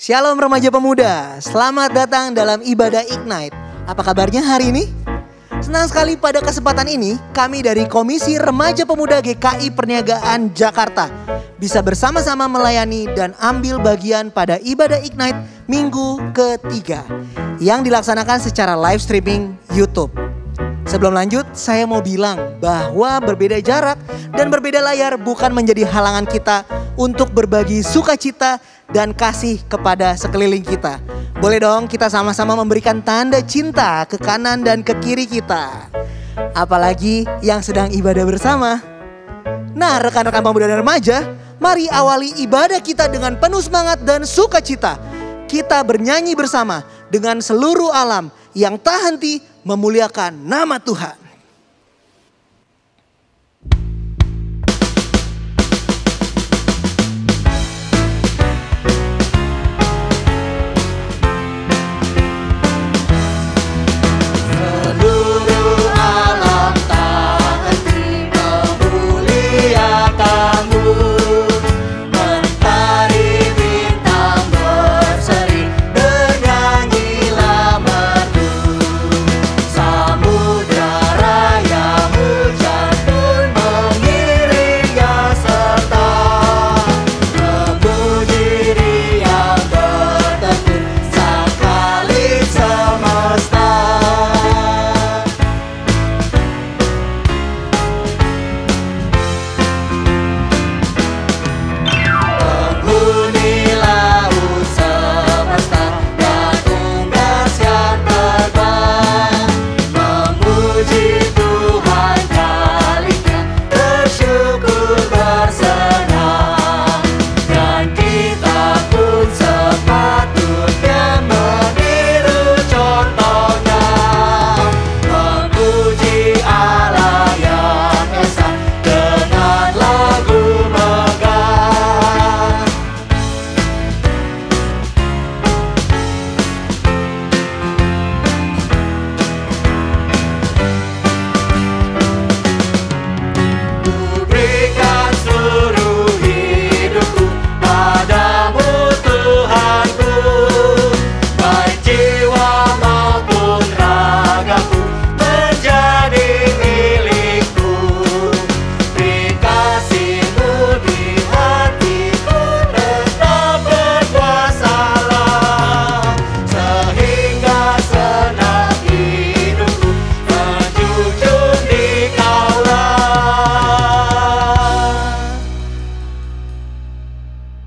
Shalom remaja pemuda, selamat datang dalam ibadah Ignite. Apa kabarnya hari ini? Senang sekali pada kesempatan ini kami dari Komisi Remaja Pemuda GKI Perniagaan Jakarta bisa bersama-sama melayani dan ambil bagian pada ibadah Ignite minggu ketiga yang dilaksanakan secara live streaming YouTube. Sebelum lanjut, saya mau bilang bahwa berbeda jarak dan berbeda layar bukan menjadi halangan kita untuk berbagi sukacita dan kasih kepada sekeliling kita. Boleh dong kita sama-sama memberikan tanda cinta ke kanan dan ke kiri kita. Apalagi yang sedang ibadah bersama. Nah, rekan-rekan pemuda dan remaja, mari awali ibadah kita dengan penuh semangat dan sukacita. Kita bernyanyi bersama dengan seluruh alam yang tak henti memuliakan nama Tuhan.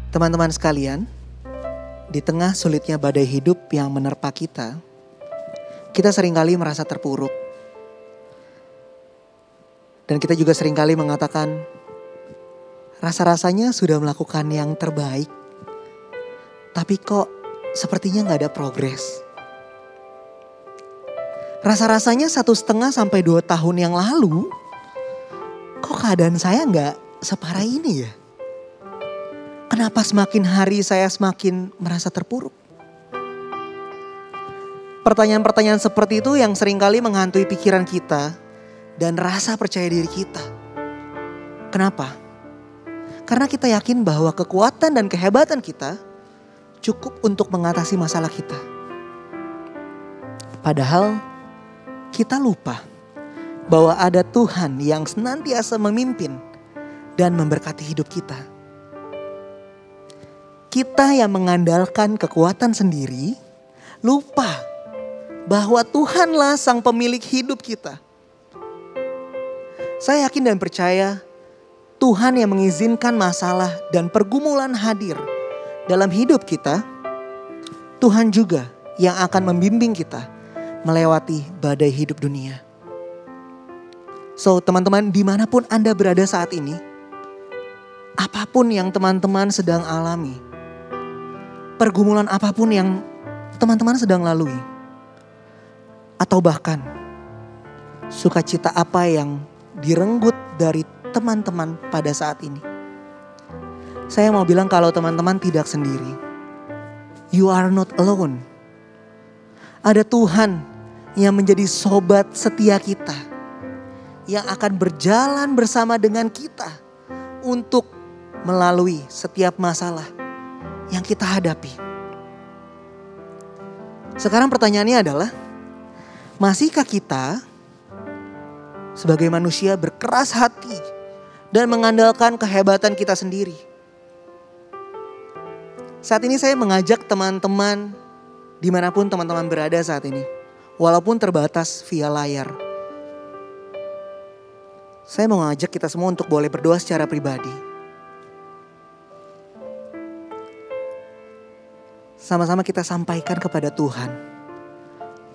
Teman-teman sekalian, di tengah sulitnya badai hidup yang menerpa kita seringkali merasa terpuruk. Dan kita juga seringkali mengatakan, rasa-rasanya sudah melakukan yang terbaik, tapi kok sepertinya gak ada progres. Rasa-rasanya 1,5 sampai 2 tahun yang lalu, kok keadaan saya gak separah ini ya? Kenapa semakin hari saya semakin merasa terpuruk? Pertanyaan-pertanyaan seperti itu yang seringkali menghantui pikiran kita dan rasa percaya diri kita. Kenapa? Karena kita yakin bahwa kekuatan dan kehebatan kita cukup untuk mengatasi masalah kita. Padahal kita lupa bahwa ada Tuhan yang senantiasa memimpin dan memberkati hidup kita. Kita yang mengandalkan kekuatan sendiri, lupa bahwa Tuhanlah sang pemilik hidup kita. Saya yakin dan percaya Tuhan yang mengizinkan masalah dan pergumulan hadir dalam hidup kita, Tuhan juga yang akan membimbing kita melewati badai hidup dunia. So teman-teman, dimanapun Anda berada saat ini, apapun yang teman-teman sedang alami, pergumulan apapun yang teman-teman sedang lalui, atau bahkan sukacita apa yang direnggut dari teman-teman pada saat ini, saya mau bilang kalau teman-teman tidak sendiri. You are not alone. Ada Tuhan yang menjadi sobat setia kita, yang akan berjalan bersama dengan kita untuk melalui setiap masalah yang kita hadapi. Sekarang pertanyaannya adalah, masihkah kita sebagai manusia berkeras hati dan mengandalkan kehebatan kita sendiri? Saat ini saya mengajak teman-teman dimanapun teman-teman berada saat ini, walaupun terbatas via layar. Saya mau ngajak kita semua untuk boleh berdoa secara pribadi. Sama-sama kita sampaikan kepada Tuhan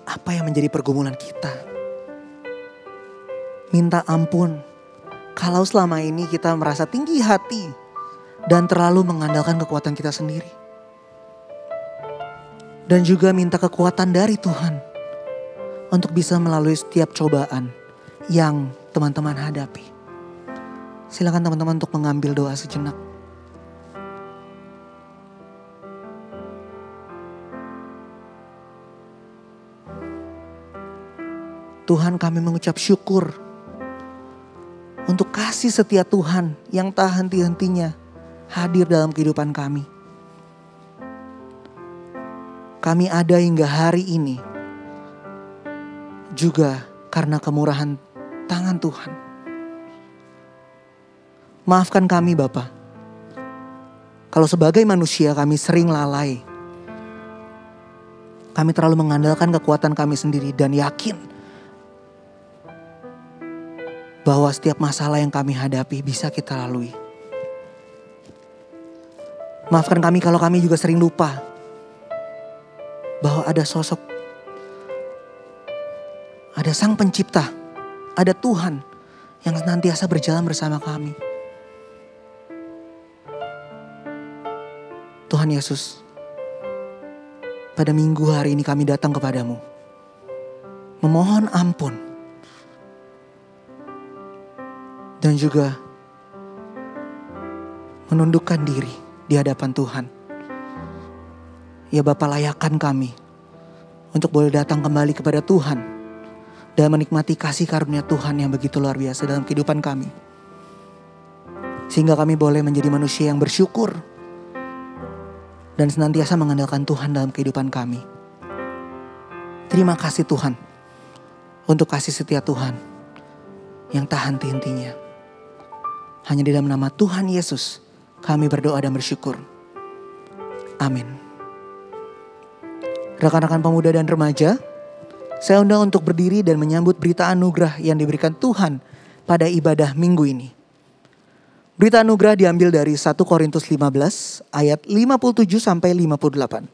apa yang menjadi pergumulan kita. Minta ampun kalau selama ini kita merasa tinggi hati dan terlalu mengandalkan kekuatan kita sendiri. Dan juga minta kekuatan dari Tuhan untuk bisa melalui setiap cobaan yang teman-teman hadapi. Silakan teman-teman untuk mengambil doa sejenak. Tuhan, kami mengucap syukur untuk kasih setia Tuhan yang tak henti-hentinya hadir dalam kehidupan kami. Kami ada hingga hari ini juga karena kemurahan tangan Tuhan. Maafkan kami Bapa, kalau sebagai manusia kami sering lalai. Kami terlalu mengandalkan kekuatan kami sendiri dan yakin bahwa setiap masalah yang kami hadapi bisa kita lalui. Maafkan kami kalau kami juga sering lupa bahwa ada sosok, ada Sang Pencipta, ada Tuhan yang senantiasa berjalan bersama kami. Tuhan Yesus, pada minggu hari ini kami datang kepadamu, memohon ampun, dan juga menundukkan diri di hadapan Tuhan. Ya Bapa, layakkan kami untuk boleh datang kembali kepada Tuhan dan menikmati kasih karunia Tuhan yang begitu luar biasa dalam kehidupan kami. Sehingga kami boleh menjadi manusia yang bersyukur dan senantiasa mengandalkan Tuhan dalam kehidupan kami. Terima kasih Tuhan untuk kasih setia Tuhan yang tak henti-hentinya. Hanya di dalam nama Tuhan Yesus kami berdoa dan bersyukur. Amin. Rekan-rekan pemuda dan remaja, saya undang untuk berdiri dan menyambut berita anugerah yang diberikan Tuhan pada ibadah minggu ini. Berita anugerah diambil dari 1 Korintus 15 ayat 57 sampai 58.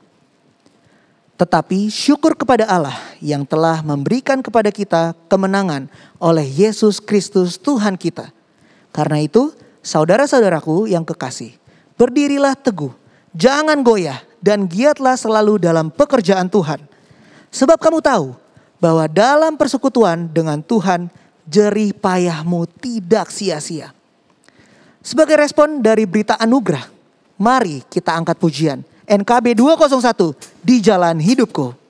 Tetapi syukur kepada Allah yang telah memberikan kepada kita kemenangan oleh Yesus Kristus Tuhan kita. Karena itu, saudara-saudaraku yang kekasih, berdirilah teguh, jangan goyah dan giatlah selalu dalam pekerjaan Tuhan. Sebab kamu tahu bahwa dalam persekutuan dengan Tuhan, jerih payahmu tidak sia-sia. Sebagai respon dari berita anugerah, mari kita angkat pujian NKB 201 di Jalan Hidupku.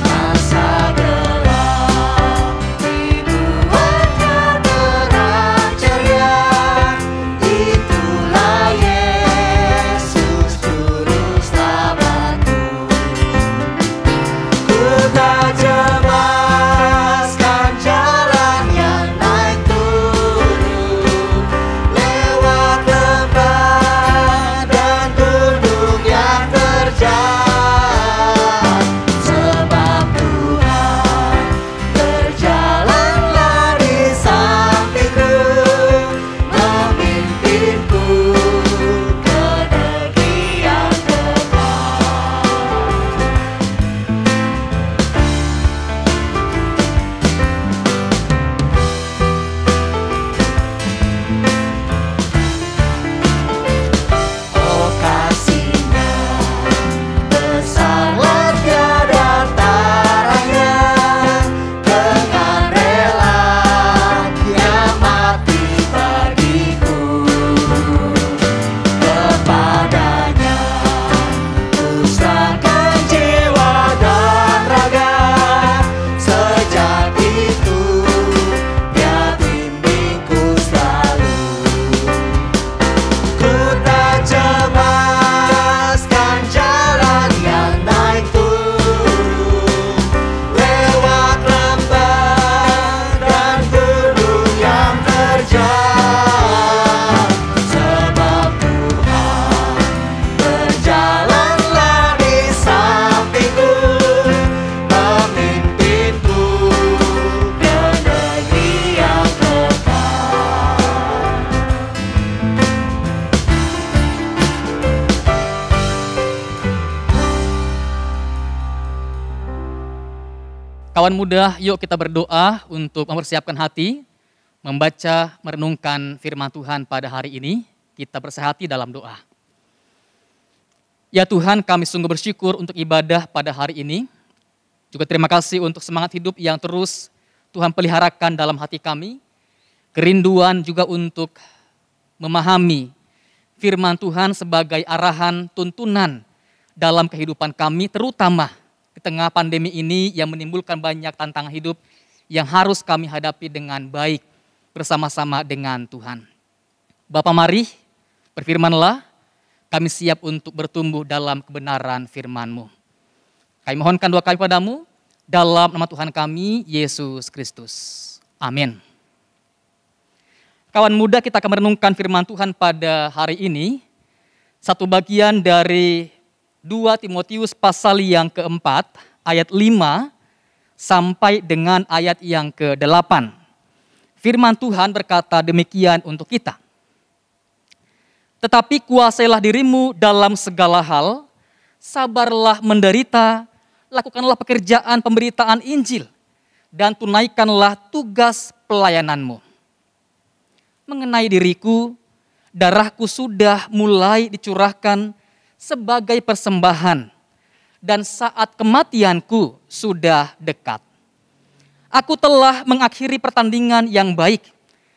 Masa Kawan muda, yuk kita berdoa untuk mempersiapkan hati, membaca, merenungkan firman Tuhan pada hari ini. Kita bersehati dalam doa. Ya Tuhan, kami sungguh bersyukur untuk ibadah pada hari ini. Juga terima kasih untuk semangat hidup yang terus Tuhan peliharakan dalam hati kami. Kerinduan juga untuk memahami firman Tuhan sebagai arahan tuntunan dalam kehidupan kami, terutama di tengah pandemi ini yang menimbulkan banyak tantangan hidup yang harus kami hadapi dengan baik bersama-sama dengan Tuhan. Bapa, mari berfirmanlah, kami siap untuk bertumbuh dalam kebenaran firman-Mu. Kami mohonkan doa kami padamu, dalam nama Tuhan kami, Yesus Kristus. Amin. Kawan muda, kita akan merenungkan firman Tuhan pada hari ini. Satu bagian dari 2 Timotius pasal yang keempat, ayat 5 sampai dengan ayat yang ke-8. Firman Tuhan berkata demikian untuk kita. Tetapi kuasailah dirimu dalam segala hal, sabarlah menderita, lakukanlah pekerjaan pemberitaan Injil, dan tunaikanlah tugas pelayananmu. Mengenai diriku, darahku sudah mulai dicurahkan sebagai persembahan, dan saat kematianku sudah dekat. Aku telah mengakhiri pertandingan yang baik,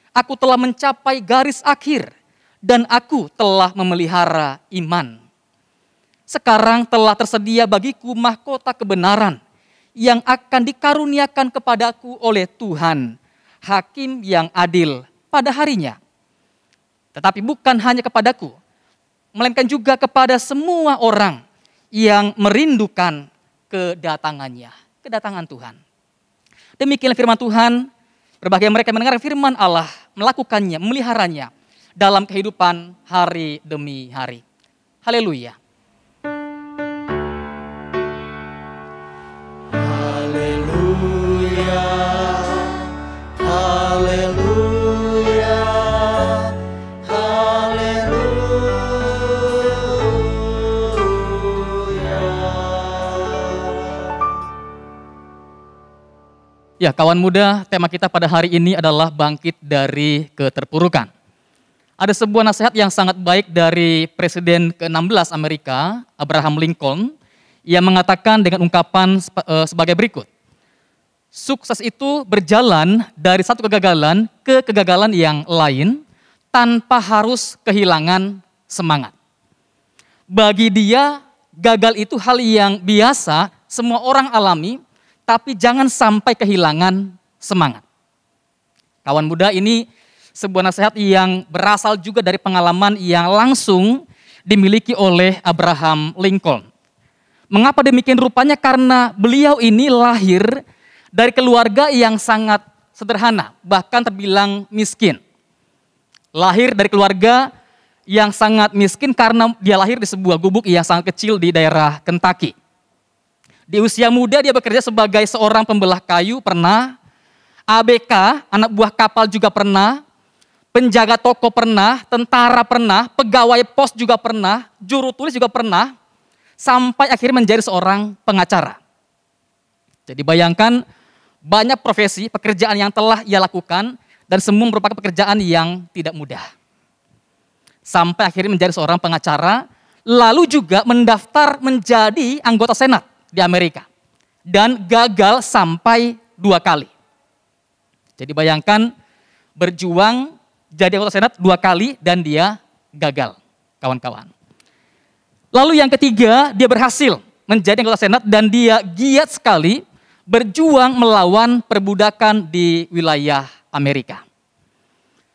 aku telah mencapai garis akhir, dan aku telah memelihara iman. Sekarang telah tersedia bagiku mahkota kebenaran yang akan dikaruniakan kepadaku oleh Tuhan, Hakim yang adil pada harinya. Tetapi bukan hanya kepadaku, melainkan juga kepada semua orang yang merindukan kedatangan Tuhan. Demikianlah firman Tuhan, berbahagia mereka yang mendengar firman Allah, melakukannya, memeliharanya dalam kehidupan hari demi hari. Haleluya. Haleluya. Haleluya. Haleluya. Ya, kawan muda, tema kita pada hari ini adalah bangkit dari keterpurukan. Ada sebuah nasihat yang sangat baik dari Presiden ke-16 Amerika, Abraham Lincoln, yang mengatakan dengan ungkapan sebagai berikut. Sukses itu berjalan dari satu kegagalan ke kegagalan yang lain tanpa harus kehilangan semangat. Bagi dia, gagal itu hal yang biasa, semua orang alami, tapi jangan sampai kehilangan semangat. Kawan muda, ini sebuah nasihat yang berasal juga dari pengalaman yang langsung dimiliki oleh Abraham Lincoln. Mengapa demikian rupanya? Karena beliau ini lahir dari keluarga yang sangat sederhana, bahkan terbilang miskin. Lahir dari keluarga yang sangat miskin karena dia lahir di sebuah gubuk yang sangat kecil di daerah Kentucky. Di usia muda dia bekerja sebagai seorang pembelah kayu pernah, ABK, anak buah kapal juga pernah, penjaga toko pernah, tentara pernah, pegawai pos juga pernah, juru tulis juga pernah, sampai akhirnya menjadi seorang pengacara. Jadi bayangkan banyak profesi, pekerjaan yang telah ia lakukan, dan semua merupakan pekerjaan yang tidak mudah. Sampai akhirnya menjadi seorang pengacara, lalu juga mendaftar menjadi anggota Senat di Amerika. Dan gagal sampai 2 kali. Jadi bayangkan berjuang jadi anggota Senat 2 kali dan dia gagal, kawan-kawan. Lalu yang ketiga, dia berhasil menjadi anggota Senat dan dia giat sekali berjuang melawan perbudakan di wilayah Amerika.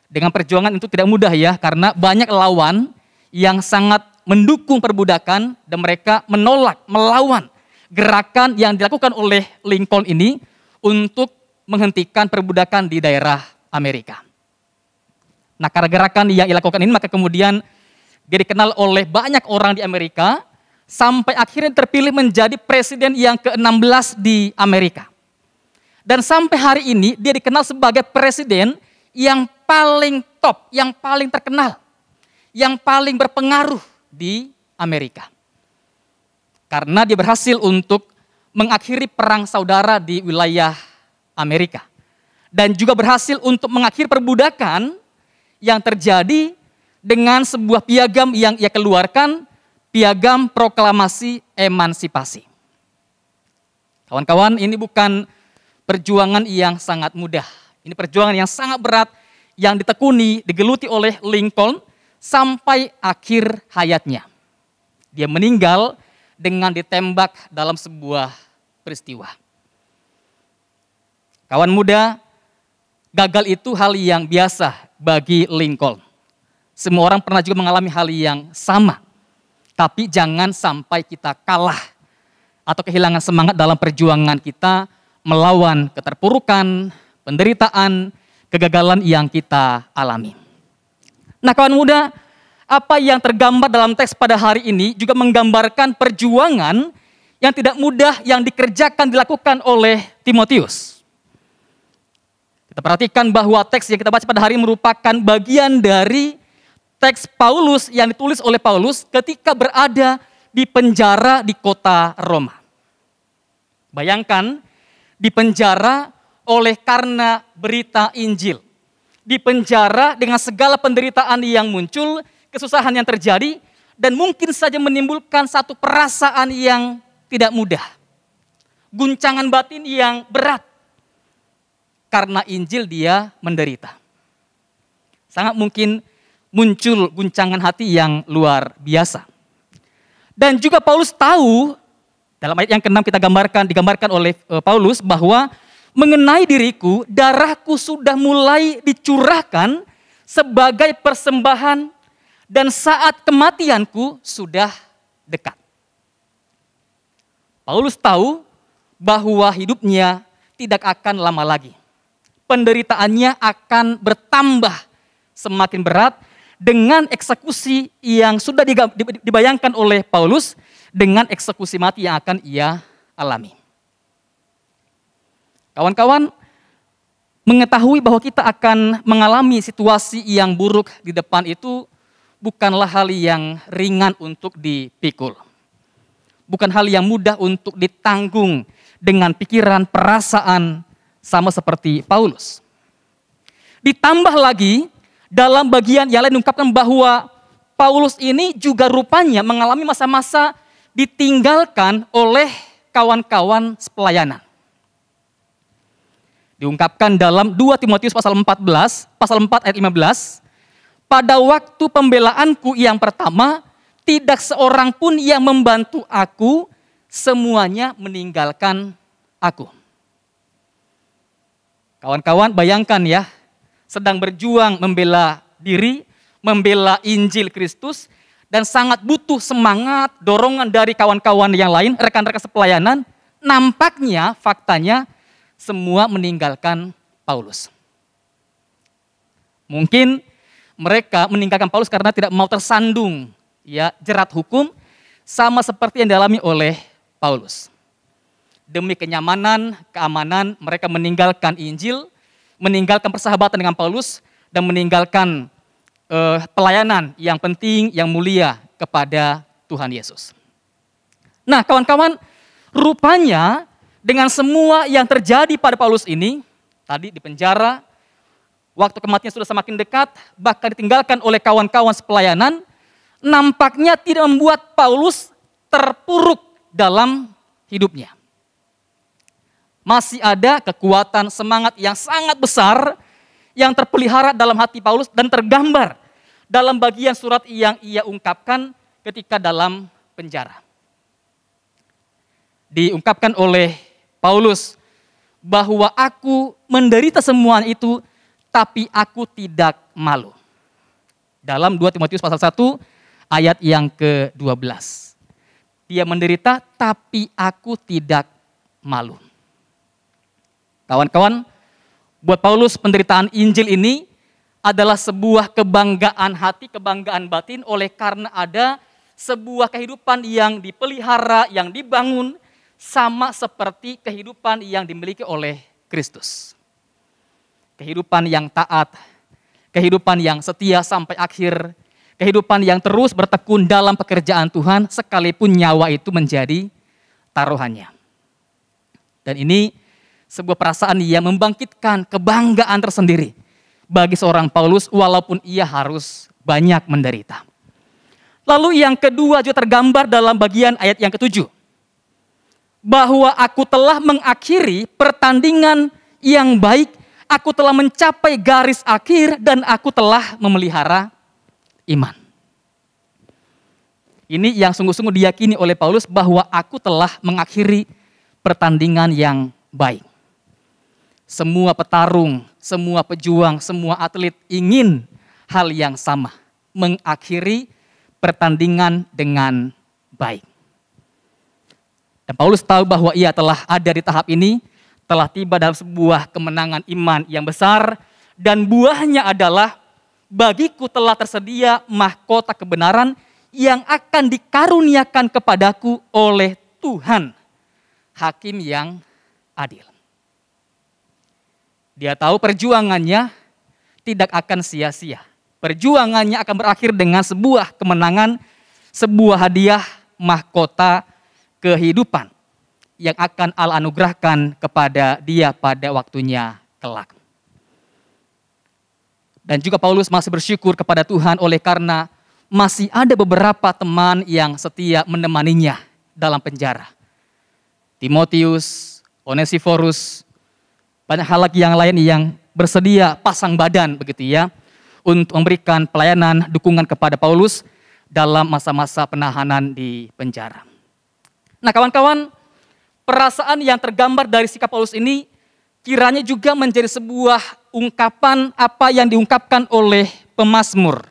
Dengan perjuangan itu tidak mudah ya, karena banyak lawan yang sangat mendukung perbudakan dan mereka menolak, melawan gerakan yang dilakukan oleh Lincoln ini untuk menghentikan perbudakan di daerah Amerika. Nah, karena gerakan yang dilakukan ini, maka kemudian dia dikenal oleh banyak orang di Amerika, sampai akhirnya terpilih menjadi presiden yang ke-16 di Amerika. Dan sampai hari ini dia dikenal sebagai presiden yang paling top, yang paling terkenal, yang paling berpengaruh di Amerika. Karena dia berhasil untuk mengakhiri perang saudara di wilayah Amerika. Dan juga berhasil untuk mengakhiri perbudakan yang terjadi dengan sebuah piagam yang ia keluarkan, piagam proklamasi emansipasi. Kawan-kawan, ini bukan perjuangan yang sangat mudah. Ini perjuangan yang sangat berat yang ditekuni, digeluti oleh Lincoln sampai akhir hayatnya. Dia meninggal dengan ditembak dalam sebuah peristiwa. Kawan muda, gagal itu hal yang biasa bagi Lincoln. Semua orang pernah juga mengalami hal yang sama. Tapi jangan sampai kita kalah atau kehilangan semangat dalam perjuangan kita melawan keterpurukan, penderitaan, kegagalan yang kita alami. Nah kawan muda, apa yang tergambar dalam teks pada hari ini juga menggambarkan perjuangan yang tidak mudah yang dikerjakan, dilakukan oleh Timotius. Kita perhatikan bahwa teks yang kita baca pada hari ini merupakan bagian dari teks Paulus yang ditulis oleh Paulus ketika berada di penjara di kota Roma. Bayangkan, di penjara oleh karena berita Injil. Di penjara dengan segala penderitaan yang muncul, kesusahan yang terjadi, dan mungkin saja menimbulkan satu perasaan yang tidak mudah. Guncangan batin yang berat. Karena Injil dia menderita. Sangat mungkin muncul guncangan hati yang luar biasa. Dan juga Paulus tahu, dalam ayat yang ke-6 digambarkan oleh Paulus bahwa mengenai diriku, darahku sudah mulai dicurahkan sebagai persembahan dan saat kematianku sudah dekat. Paulus tahu bahwa hidupnya tidak akan lama lagi. Penderitaannya akan bertambah semakin berat dengan eksekusi yang sudah dibayangkan oleh Paulus dengan eksekusi mati yang akan ia alami. Kawan-kawan, mengetahui bahwa kita akan mengalami situasi yang buruk di depan itu bukanlah hal yang ringan untuk dipikul. Bukan hal yang mudah untuk ditanggung dengan pikiran, perasaan, sama seperti Paulus. Ditambah lagi, dalam bagian yang lain diungkapkan bahwa Paulus ini juga rupanya mengalami masa-masa ditinggalkan oleh kawan-kawan sepelayanan. Diungkapkan dalam 2 Timotius pasal 14, pasal 4 ayat 15, pada waktu pembelaanku yang pertama, tidak seorang pun yang membantu aku, semuanya meninggalkan aku. Kawan-kawan bayangkan ya, sedang berjuang membela diri, membela Injil Kristus, dan sangat butuh semangat, dorongan dari kawan-kawan yang lain, rekan-rekan sepelayanan, nampaknya, faktanya, semua meninggalkan Paulus. Mungkin mereka meninggalkan Paulus karena tidak mau tersandung ya jerat hukum, sama seperti yang dialami oleh Paulus. Demi kenyamanan, keamanan, mereka meninggalkan Injil, meninggalkan persahabatan dengan Paulus, dan meninggalkan pelayanan yang penting, yang mulia kepada Tuhan Yesus. Nah kawan-kawan, rupanya dengan semua yang terjadi pada Paulus ini, tadi di penjara, waktu kematian sudah semakin dekat, bahkan ditinggalkan oleh kawan-kawan sepelayanan, nampaknya tidak membuat Paulus terpuruk dalam hidupnya. Masih ada kekuatan semangat yang sangat besar yang terpelihara dalam hati Paulus dan tergambar dalam bagian surat yang ia ungkapkan ketika dalam penjara. Diungkapkan oleh Paulus bahwa aku menderita semua itu, tapi aku tidak malu. Dalam 2 Timotius pasal 1 ayat yang ke-12. Dia menderita, tapi aku tidak malu. Kawan-kawan, buat Paulus penderitaan Injil ini adalah sebuah kebanggaan hati, kebanggaan batin oleh karena ada sebuah kehidupan yang dipelihara, yang dibangun, sama seperti kehidupan yang dimiliki oleh Kristus. Kehidupan yang taat, kehidupan yang setia sampai akhir, kehidupan yang terus bertekun dalam pekerjaan Tuhan sekalipun nyawa itu menjadi taruhannya. Dan ini sebuah perasaan yang membangkitkan kebanggaan tersendiri bagi seorang Paulus walaupun ia harus banyak menderita. Lalu yang kedua juga tergambar dalam bagian ayat yang ketujuh. Bahwa aku telah mengakhiri pertandingan yang baik, aku telah mencapai garis akhir dan aku telah memelihara iman. Ini yang sungguh-sungguh diyakini oleh Paulus bahwa aku telah mengakhiri pertandingan yang baik. Semua petarung, semua pejuang, semua atlet ingin hal yang sama. Mengakhiri pertandingan dengan baik. Dan Paulus tahu bahwa ia telah ada di tahap ini, telah tiba dalam sebuah kemenangan iman yang besar. Dan buahnya adalah bagiku telah tersedia mahkota kebenaran yang akan dikaruniakan kepadaku oleh Tuhan, hakim yang adil. Dia tahu perjuangannya tidak akan sia-sia. Perjuangannya akan berakhir dengan sebuah kemenangan, sebuah hadiah mahkota kehidupan yang akan Allah anugerahkan kepada dia pada waktunya kelak. Dan juga Paulus masih bersyukur kepada Tuhan oleh karena masih ada beberapa teman yang setia menemaninya dalam penjara. Timotius, Onesiforus, banyak hal lagi yang lain yang bersedia pasang badan begitu ya untuk memberikan pelayanan dukungan kepada Paulus dalam masa-masa penahanan di penjara. Nah kawan-kawan, perasaan yang tergambar dari sikap Paulus ini kiranya juga menjadi sebuah ungkapan apa yang diungkapkan oleh pemazmur.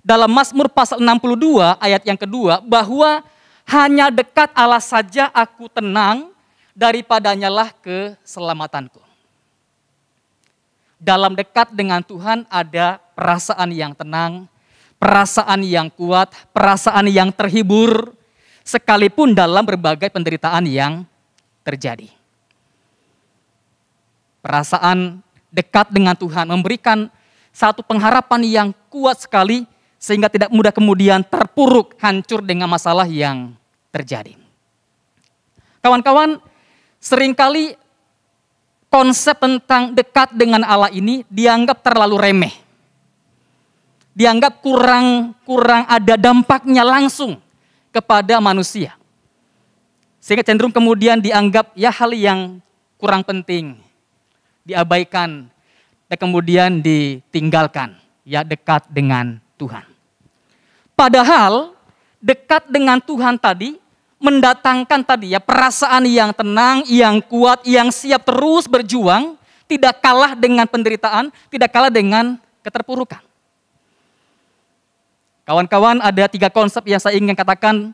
Dalam Mazmur pasal 62 ayat yang kedua, bahwa hanya dekat Allah saja aku tenang, daripadanya lah keselamatanku. Dalam dekat dengan Tuhan ada perasaan yang tenang, perasaan yang kuat, perasaan yang terhibur, sekalipun dalam berbagai penderitaan yang terjadi. Perasaan dekat dengan Tuhan memberikan satu pengharapan yang kuat sekali, sehingga tidak mudah kemudian terpuruk, hancur dengan masalah yang terjadi. Kawan-kawan, seringkali konsep tentang dekat dengan Allah ini dianggap terlalu remeh. Dianggap kurang ada dampaknya langsung kepada manusia. Sehingga cenderung kemudian dianggap ya hal yang kurang penting, diabaikan, dan kemudian ditinggalkan, ya dekat dengan Tuhan. Padahal dekat dengan Tuhan tadi mendatangkan tadi ya perasaan yang tenang, yang kuat, yang siap terus berjuang, tidak kalah dengan penderitaan, tidak kalah dengan keterpurukan. Kawan-kawan, ada 3 konsep yang saya ingin katakan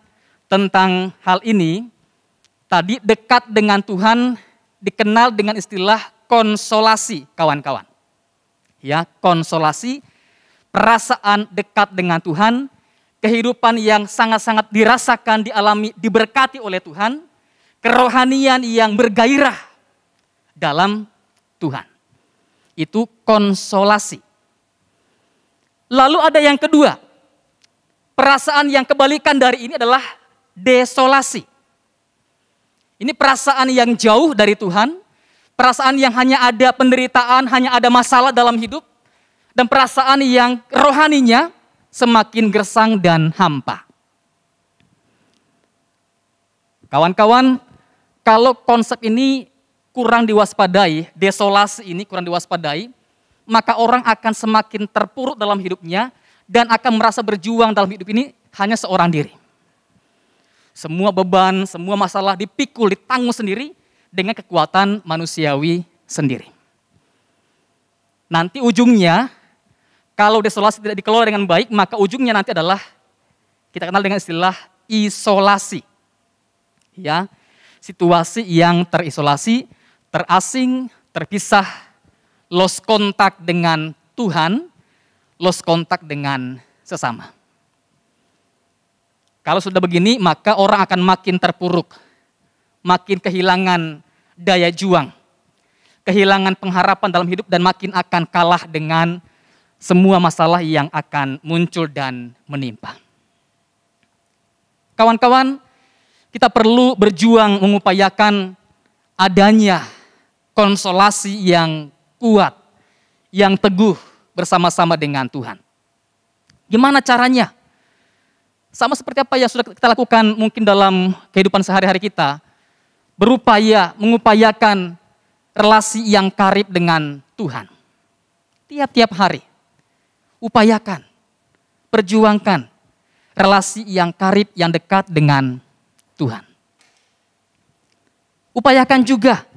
tentang hal ini. Tadi dekat dengan Tuhan dikenal dengan istilah konsolasi, kawan-kawan. Ya, konsolasi, perasaan dekat dengan Tuhan, kehidupan yang sangat-sangat dirasakan, dialami, diberkati oleh Tuhan, kerohanian yang bergairah dalam Tuhan. Itu konsolasi. Lalu ada yang kedua, perasaan yang kebalikan dari ini adalah desolasi. Ini perasaan yang jauh dari Tuhan, perasaan yang hanya ada penderitaan, hanya ada masalah dalam hidup, dan perasaan yang rohaninya semakin gersang dan hampa. Kawan-kawan, kalau konsep ini kurang diwaspadai, desolasi ini kurang diwaspadai, maka orang akan semakin terpuruk dalam hidupnya dan akan merasa berjuang dalam hidup ini hanya seorang diri. Semua beban, semua masalah dipikul, ditanggung sendiri dengan kekuatan manusiawi sendiri. Nanti ujungnya, kalau desolasi tidak dikelola dengan baik, maka ujungnya nanti adalah kita kenal dengan istilah isolasi. Ya, situasi yang terisolasi, terasing, terpisah, lost kontak dengan Tuhan, lost kontak dengan sesama. Kalau sudah begini, maka orang akan makin terpuruk, makin kehilangan daya juang, kehilangan pengharapan dalam hidup, dan makin akan kalah dengan semua masalah yang akan muncul dan menimpa. Kawan-kawan, kita perlu berjuang mengupayakan adanya konsolasi yang kuat, yang teguh bersama-sama dengan Tuhan. Gimana caranya? Sama seperti apa yang sudah kita lakukan mungkin dalam kehidupan sehari-hari kita, mengupayakan relasi yang karib dengan Tuhan. Tiap-tiap hari, upayakan, perjuangkan relasi yang karib, yang dekat dengan Tuhan. Upayakan juga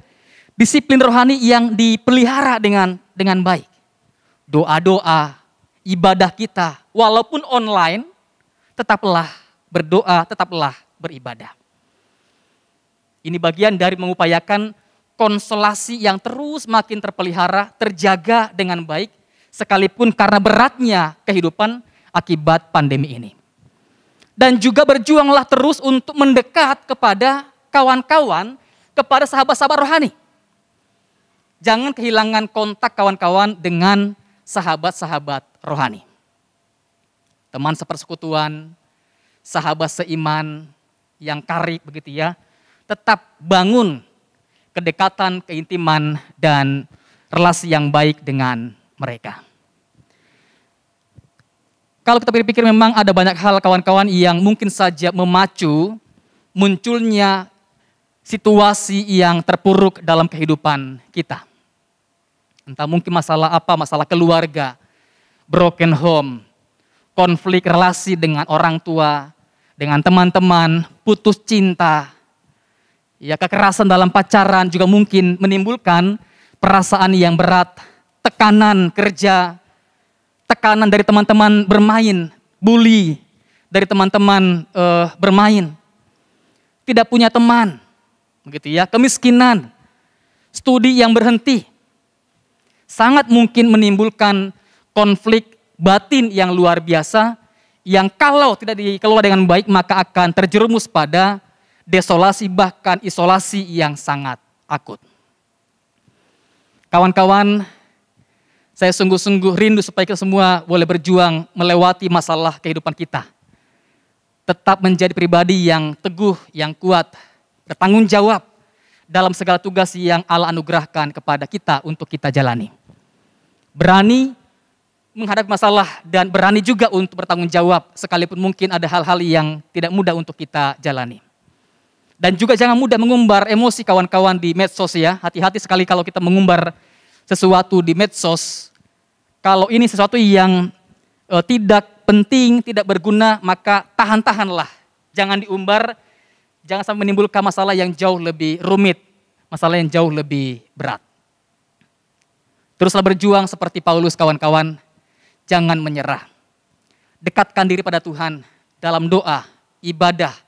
disiplin rohani yang dipelihara dengan baik. Doa-doa, ibadah kita, walaupun online, tetaplah berdoa, tetaplah beribadah. Ini bagian dari mengupayakan konsolasi yang terus makin terpelihara, terjaga dengan baik, sekalipun karena beratnya kehidupan akibat pandemi ini. Dan juga berjuanglah terus untuk mendekat kepada kawan-kawan, kepada sahabat-sahabat rohani. Jangan kehilangan kontak kawan-kawan dengan sahabat-sahabat rohani. Teman sepersekutuan, sahabat seiman yang karib begitu ya, tetap bangun kedekatan, keintiman, dan relasi yang baik dengan mereka. Kalau kita berpikir memang ada banyak hal kawan-kawan yang mungkin saja memacu munculnya situasi yang terpuruk dalam kehidupan kita. Entah mungkin masalah apa, masalah keluarga, broken home, konflik relasi dengan orang tua, dengan teman-teman, putus cinta, ya kekerasan dalam pacaran juga mungkin menimbulkan perasaan yang berat, tekanan kerja, tekanan dari teman-teman bermain, bully dari teman-teman bermain, tidak punya teman, begitu ya, kemiskinan, studi yang berhenti, sangat mungkin menimbulkan konflik batin yang luar biasa, yang kalau tidak dikelola dengan baik maka akan terjerumus pada desolasi bahkan isolasi yang sangat akut. Kawan-kawan, saya sungguh-sungguh rindu supaya kita semua boleh berjuang melewati masalah kehidupan kita. Tetap menjadi pribadi yang teguh, yang kuat, bertanggung jawab dalam segala tugas yang Allah anugerahkan kepada kita untuk kita jalani. Berani menghadapi masalah dan berani juga untuk bertanggung jawab sekalipun mungkin ada hal-hal yang tidak mudah untuk kita jalani. Dan juga jangan mudah mengumbar emosi kawan-kawan di medsos ya. Hati-hati sekali kalau kita mengumbar sesuatu di medsos. Kalau ini sesuatu yang tidak penting, tidak berguna, maka tahan-tahanlah. Jangan diumbar, jangan sampai menimbulkan masalah yang jauh lebih rumit, masalah yang jauh lebih berat. Teruslah berjuang seperti Paulus kawan-kawan. Jangan menyerah. Dekatkan diri pada Tuhan dalam doa, ibadah,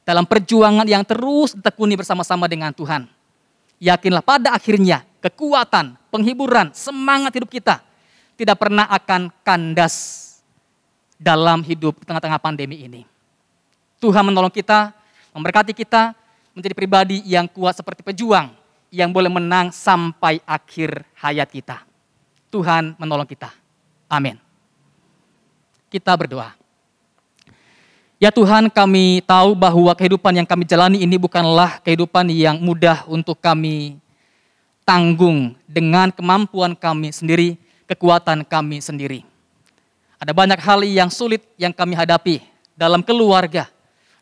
dalam perjuangan yang terus ditekuni bersama-sama dengan Tuhan. Yakinlah pada akhirnya kekuatan, penghiburan, semangat hidup kita tidak pernah akan kandas dalam hidup di tengah-tengah pandemi ini. Tuhan menolong kita, memberkati kita menjadi pribadi yang kuat seperti pejuang yang boleh menang sampai akhir hayat kita. Tuhan menolong kita. Amin. Kita berdoa. Ya Tuhan, kami tahu bahwa kehidupan yang kami jalani ini bukanlah kehidupan yang mudah untuk kami tanggung dengan kemampuan kami sendiri, kekuatan kami sendiri. Ada banyak hal yang sulit yang kami hadapi dalam keluarga,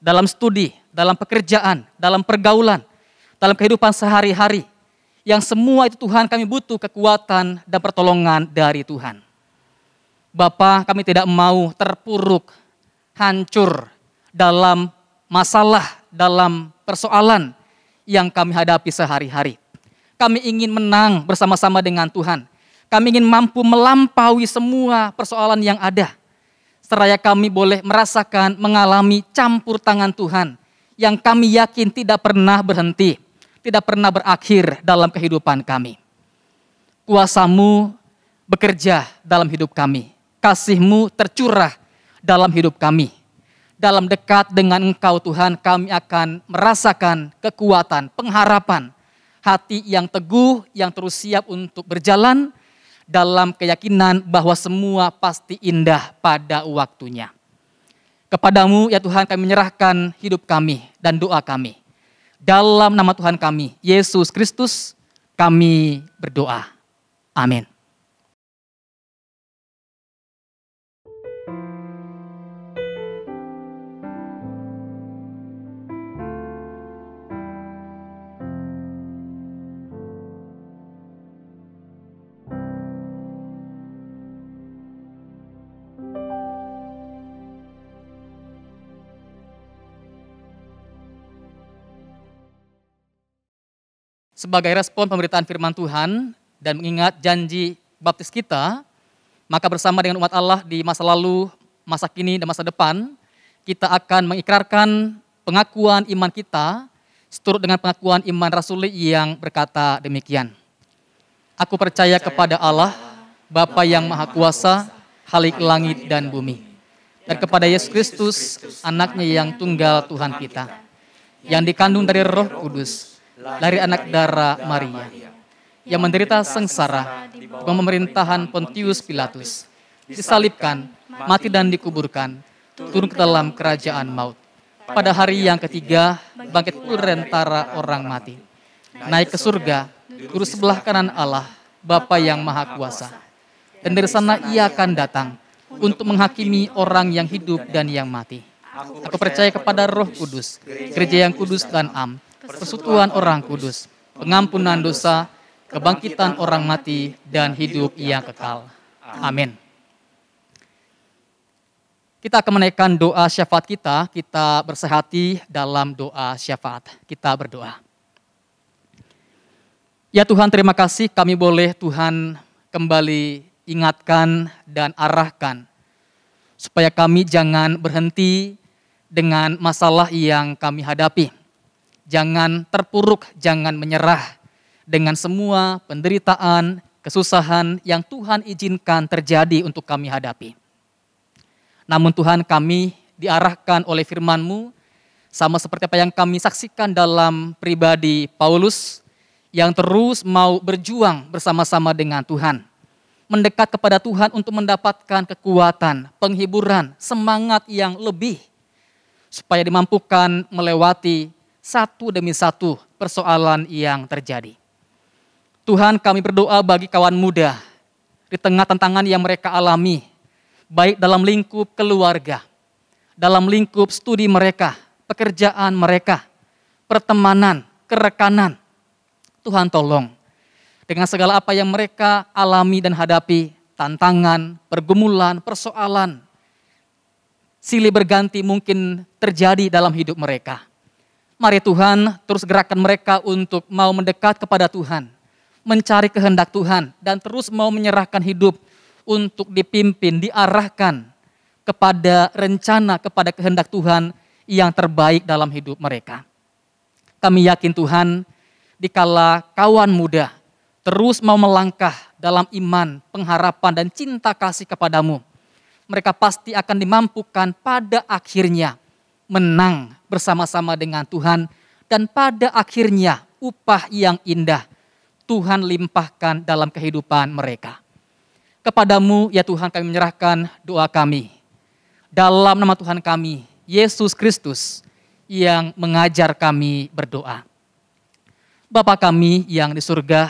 dalam studi, dalam pekerjaan, dalam pergaulan, dalam kehidupan sehari-hari. Yang semua itu Tuhan kami butuh kekuatan dan pertolongan dari Tuhan. Bapa, kami tidak mau terpuruk, hancur dalam masalah, dalam persoalan yang kami hadapi sehari-hari. Kami ingin menang bersama-sama dengan Tuhan. Kami ingin mampu melampaui semua persoalan yang ada. Seraya kami boleh merasakan, mengalami campur tangan Tuhan yang kami yakin tidak pernah berhenti, tidak pernah berakhir dalam kehidupan kami. Kuasa-Mu bekerja dalam hidup kami. Kasih-Mu tercurah dalam hidup kami. Dalam dekat dengan Engkau Tuhan, kami akan merasakan kekuatan, pengharapan, hati yang teguh, yang terus siap untuk berjalan dalam keyakinan bahwa semua pasti indah pada waktunya. Kepadamu ya Tuhan kami menyerahkan hidup kami dan doa kami. Dalam nama Tuhan kami, Yesus Kristus, kami berdoa. Amin. Sebagai respon pemberitaan firman Tuhan dan mengingat janji baptis kita, maka bersama dengan umat Allah di masa lalu, masa kini, dan masa depan, kita akan mengikrarkan pengakuan iman kita seturut dengan pengakuan iman rasuli yang berkata demikian. Aku percaya kepada Allah, Bapa yang Maha Kuasa, Khalik langit dan bumi, dan kepada Yesus Kristus, anaknya yang tunggal Tuhan kita, yang dikandung dari Roh Kudus, dari anak darah Maria, yang menderita sengsara di pemerintahan Pontius Pilatus, disalibkan, mati dan dikuburkan, turun ke dalam kerajaan maut. Pada hari yang ketiga, bangkit pula dari antara orang mati, naik ke surga, duduk sebelah kanan Allah, Bapa yang Maha Kuasa. Dan dari sana ia akan datang untuk menghakimi orang yang hidup dan yang mati. Aku percaya kepada Roh Kudus, gereja yang kudus dan am, persekutuan orang kudus, pengampunan dosa, kebangkitan orang mati, dan hidup yang kekal. Amin. Kita akan menaikkan doa syafaat kita bersehati dalam doa syafaat. Kita berdoa. Ya Tuhan, terima kasih kami boleh Tuhan kembali ingatkan dan arahkan, supaya kami jangan berhenti dengan masalah yang kami hadapi. Jangan terpuruk, jangan menyerah dengan semua penderitaan, kesusahan yang Tuhan izinkan terjadi untuk kami hadapi. Namun Tuhan, kami diarahkan oleh firman-Mu, sama seperti apa yang kami saksikan dalam pribadi Paulus, yang terus mau berjuang bersama-sama dengan Tuhan. Mendekat kepada Tuhan untuk mendapatkan kekuatan, penghiburan, semangat yang lebih, supaya dimampukan melewati satu demi satu persoalan yang terjadi. Tuhan, kami berdoa bagi kawan muda di tengah tantangan yang mereka alami, baik dalam lingkup keluarga, dalam lingkup studi mereka, pekerjaan mereka, pertemanan, kerekanan. Tuhan tolong, dengan segala apa yang mereka alami dan hadapi, tantangan, pergumulan, persoalan, silih berganti mungkin terjadi dalam hidup mereka. Mari Tuhan terus gerakkan mereka untuk mau mendekat kepada Tuhan, mencari kehendak Tuhan, dan terus mau menyerahkan hidup untuk dipimpin, diarahkan kepada rencana, kepada kehendak Tuhan yang terbaik dalam hidup mereka. Kami yakin Tuhan, dikala kawan muda terus mau melangkah dalam iman, pengharapan, dan cinta kasih kepadamu, mereka pasti akan dimampukan pada akhirnya menang bersama-sama dengan Tuhan, dan pada akhirnya upah yang indah Tuhan limpahkan dalam kehidupan mereka. Kepadamu ya Tuhan kami menyerahkan doa kami. Dalam nama Tuhan kami, Yesus Kristus, yang mengajar kami berdoa. Bapa kami yang di surga,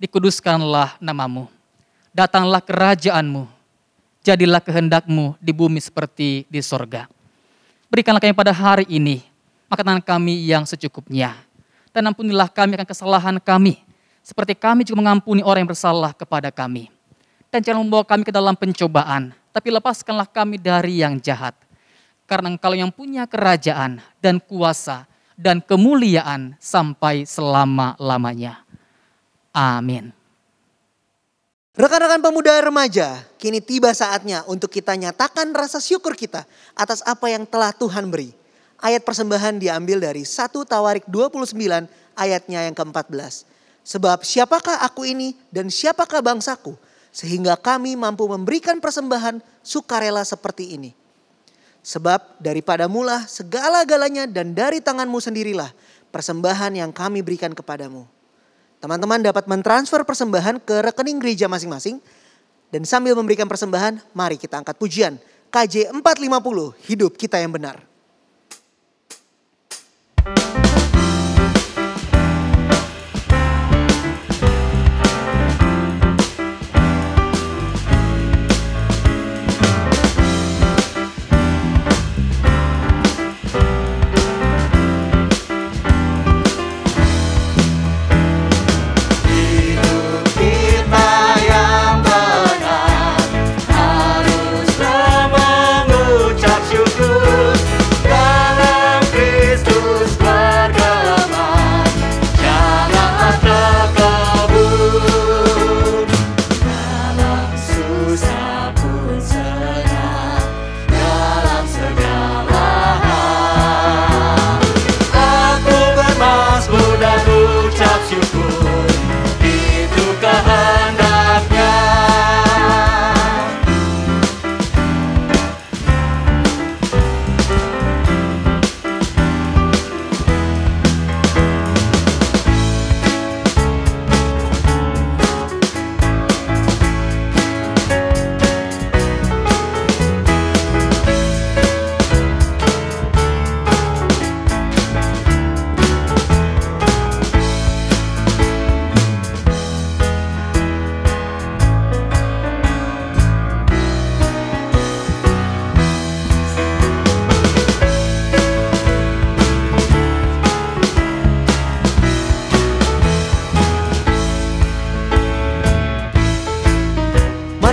dikuduskanlah namamu. Datanglah kerajaanmu, jadilah kehendakmu di bumi seperti di sorga. Berikanlah kami pada hari ini makanan kami yang secukupnya. Dan ampunilah kami akan kesalahan kami, seperti kami juga mengampuni orang yang bersalah kepada kami. Dan jangan membawa kami ke dalam pencobaan, tapi lepaskanlah kami dari yang jahat. Karena Engkau yang punya kerajaan dan kuasa dan kemuliaan sampai selama-lamanya. Amin. Rekan-rekan pemuda remaja, kini tiba saatnya untuk kita nyatakan rasa syukur kita atas apa yang telah Tuhan beri. Ayat persembahan diambil dari 1 Tawarik 29 ayatnya yang ke-14. Sebab siapakah aku ini dan siapakah bangsaku, sehingga kami mampu memberikan persembahan sukarela seperti ini. Sebab daripadamulah segala-galanya dan dari tanganmu sendirilah persembahan yang kami berikan kepadamu. Teman-teman dapat mentransfer persembahan ke rekening gereja masing-masing. Dan sambil memberikan persembahan, mari kita angkat pujian KJ 450, Hidup Kita Yang Benar.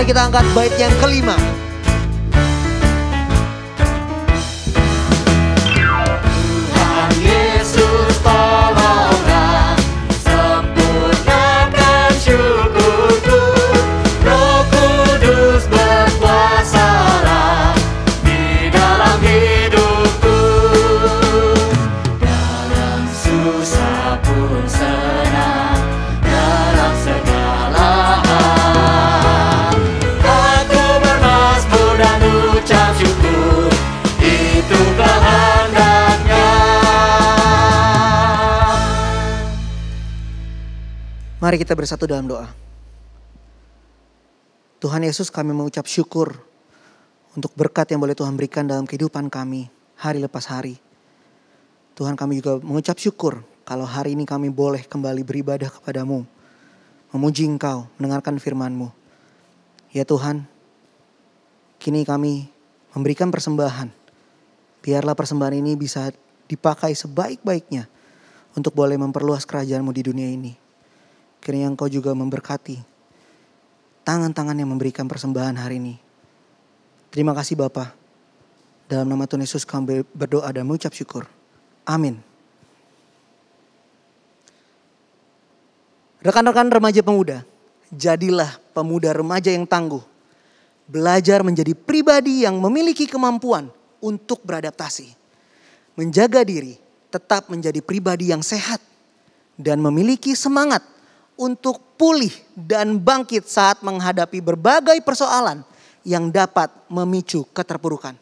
Mari kita angkat bait yang kelima. Tuhan Yesus tolonglah, sempurnakan syukurku. Roh Kudus berkuasalah di dalam hidupku. Dalam susah pun senang, dalam segala hal aku bermazmur dan ucap syukur, itu kehendaknya. Mari kita bersatu dalam doa. Tuhan Yesus, kami mengucap syukur untuk berkat yang boleh Tuhan berikan dalam kehidupan kami hari lepas hari. Tuhan, kami juga mengucap syukur kalau hari ini kami boleh kembali beribadah kepadamu, memuji Engkau, mendengarkan firman-Mu. Ya Tuhan, kini kami memberikan persembahan. Biarlah persembahan ini bisa dipakai sebaik-baiknya untuk boleh memperluas kerajaan-Mu di dunia ini. Kiranya Engkau juga memberkati tangan-tangan yang memberikan persembahan hari ini. Terima kasih Bapa. Dalam nama Tuhan Yesus kami berdoa dan mengucap syukur. Amin. Rekan-rekan remaja pemuda, jadilah pemuda remaja yang tangguh. Belajar menjadi pribadi yang memiliki kemampuan untuk beradaptasi. Menjaga diri, tetap menjadi pribadi yang sehat. Dan memiliki semangat untuk pulih dan bangkit saat menghadapi berbagai persoalan yang dapat memicu keterpurukan.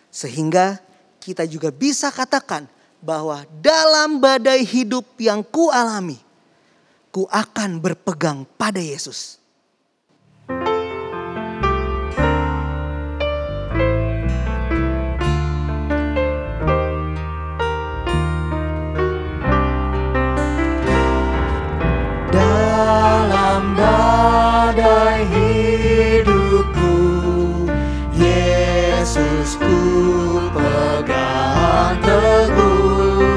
Sehingga kita juga bisa katakan bahwa dalam badai hidup yang ku alami, ku akan berpegang pada Yesus. Dalam badai hidupku, Yesus ku pegang teguh.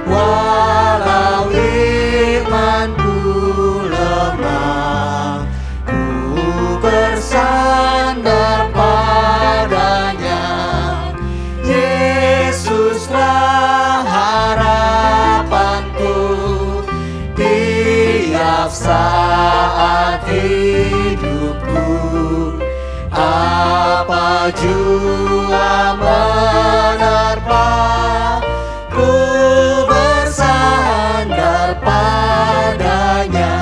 Walau imanku lemah, ku bersandar padanya. Yesuslah harapanku tiap saat hidupku. Apa jua menerpa, ku bersandar padanya.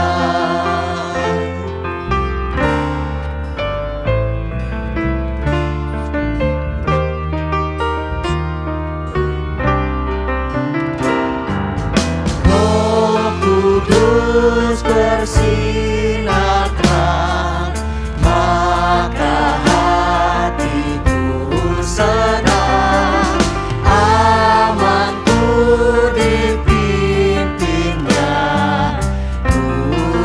Roh Kudus bersinar terang, maka hatiku senang. Amanku dipimpinnya, ku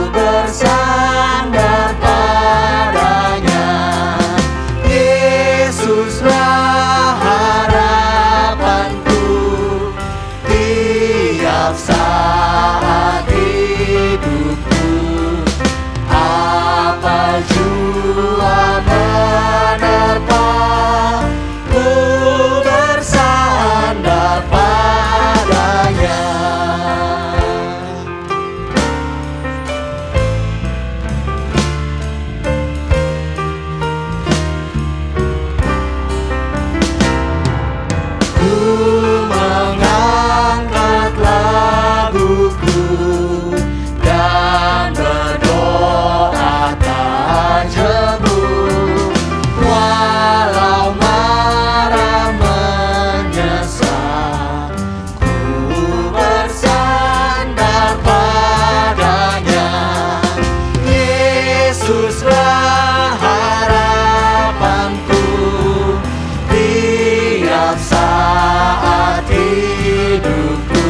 bersandar padanya. Yesuslah harapanku tiap saat hidupku. Apa jua menerpa, ku bersandar padanya. Ku mengangkat laguku dan berdoa tak jemu. Walau marah menyesal, ku bersandar padanya. Yesuslah harapanku tiap saat hidupku.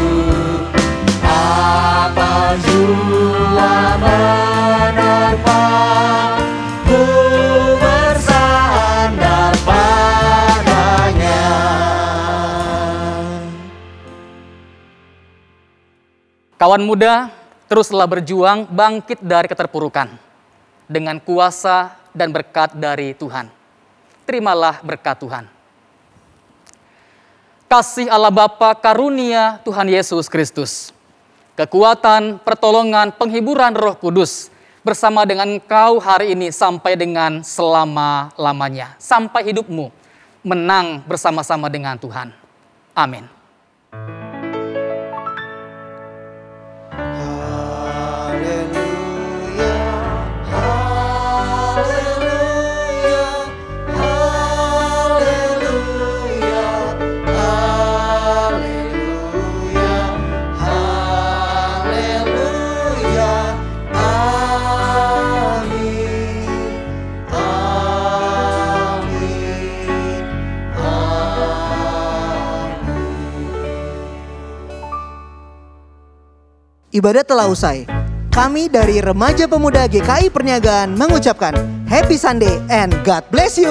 Apa jua menerpa, ku bersandar padanya. Kawan muda, teruslah berjuang bangkit dari keterpurukan. Dengan kuasa dan berkat dari Tuhan. Terimalah berkat Tuhan. Kasih Allah Bapa, karunia Tuhan Yesus Kristus, kekuatan, pertolongan, penghiburan Roh Kudus bersama dengan engkau hari ini sampai dengan selama-lamanya. Sampai hidupmu menang bersama-sama dengan Tuhan. Amin. Ibadah telah usai. Kami dari Remaja Pemuda GKI Perniagaan mengucapkan Happy Sunday and God bless you.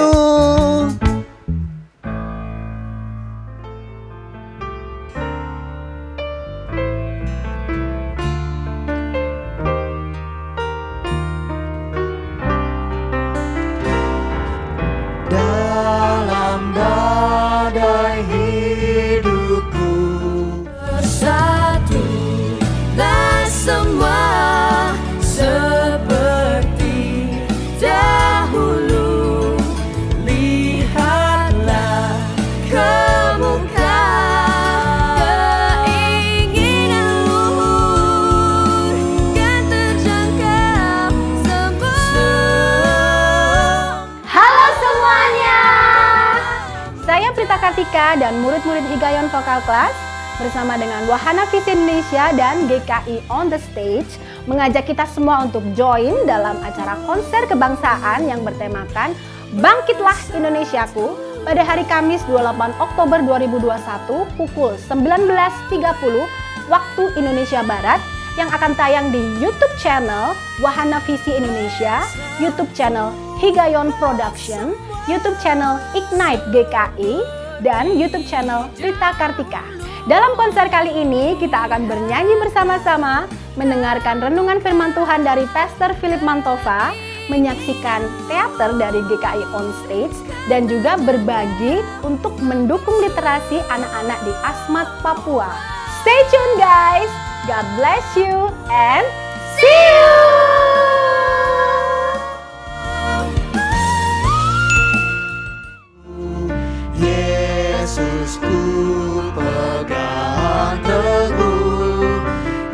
Dalam badai hidupku bersatu dan semua seperti dahulu. Lihatlah ke muka, keinginan luhur kan terjangkau semua. Halo semuanya, saya Prita Kartika dan murid-murid Higayon Vokal Class bersama dengan Wahana Visi Indonesia dan GKI On The Stage mengajak kita semua untuk join dalam acara konser kebangsaan yang bertemakan Bangkitlah Indonesiaku pada hari Kamis 28 Oktober 2021 pukul 19.30 waktu Indonesia Barat yang akan tayang di YouTube channel Wahana Visi Indonesia, YouTube channel Higayon Production, YouTube channel Ignite GKI, dan YouTube channel Prita Kartika. Dalam konser kali ini kita akan bernyanyi bersama-sama, mendengarkan renungan firman Tuhan dari Pastor Philip Mantova, menyaksikan teater dari GKI On Stage, dan juga berbagi untuk mendukung literasi anak-anak di Asmat, Papua. Stay tune guys, God bless you and see you! Yesusku pegang teguh,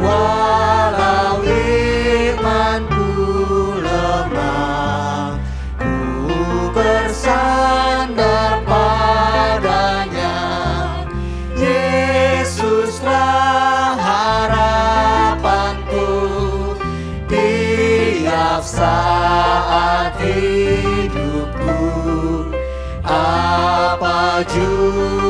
walau imanku lemah, ku bersandar padanya. Yesuslah harapanku tiap saat hidupku. Apa jua